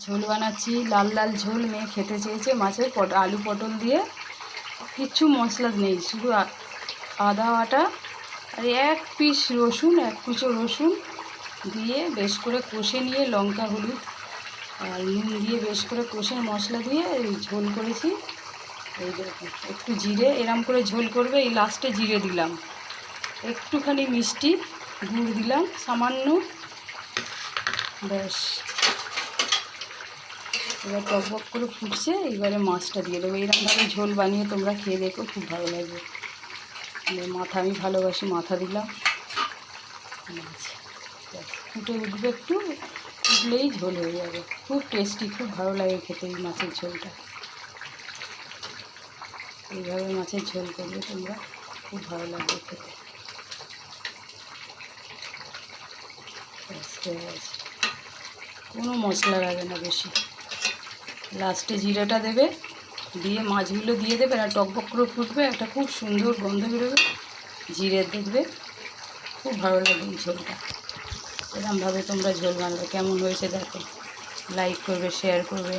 ঝোল বানাচ্ছি, লাল লাল ঝোল। মেয়ে খেতে চেয়েছে মাছের আলু পটল দিয়ে। কিচ্ছু মশলা নেই, শুধু আদা বাটা আর এক পিস রসুন, এক কুচো রসুন দিয়ে বেশ করে কষে নিয়ে লঙ্কা হলুদ আর নুন দিয়ে বেশ করে কষে মশলা দিয়ে এই ঝোল করেছি। এই দেখুন, একটু জিরে, এরম করে ঝোল করবে। এই লাস্টে জিরে দিলাম, একটুখানি মিষ্টি গুড় দিলাম সামান্য, ব্যাস। এবার টকবক করে ফুটছে, এবারে মাছটা দিয়ে দেবো। এরকমভাবে ঝোল বানিয়ে তোমরা খেয়ে দেখো, খুব ভালো লাগবে। মাথা আমি ভালোবাসি, মাথা দিলাম। মাছ ফুটে উঠবে, একটু উঠলেই ঝোল হয়ে যাবে। খুব টেস্টি, খুব ভালো লাগে খেতে এই মাছের ঝোলটা। এইভাবে মাছের ঝোল করবে তোমরা, খুব ভালো লাগবে খেতে। কোনো মশলা লাগে না বেশি। লাস্টে জিরাটা দেবে, দিয়ে মাছগুলো দিয়ে দেবে, আর টকবক করে ফুটবে, একটা খুব সুন্দর গন্ধ বেরোবে জিরের, দেখবে খুব ভালো লাগে এই ঝোলটা। এরকমভাবে তোমরা ঝোল বানাবে। কেমন হয়েছে দেখো, লাইক করবে, শেয়ার করবে।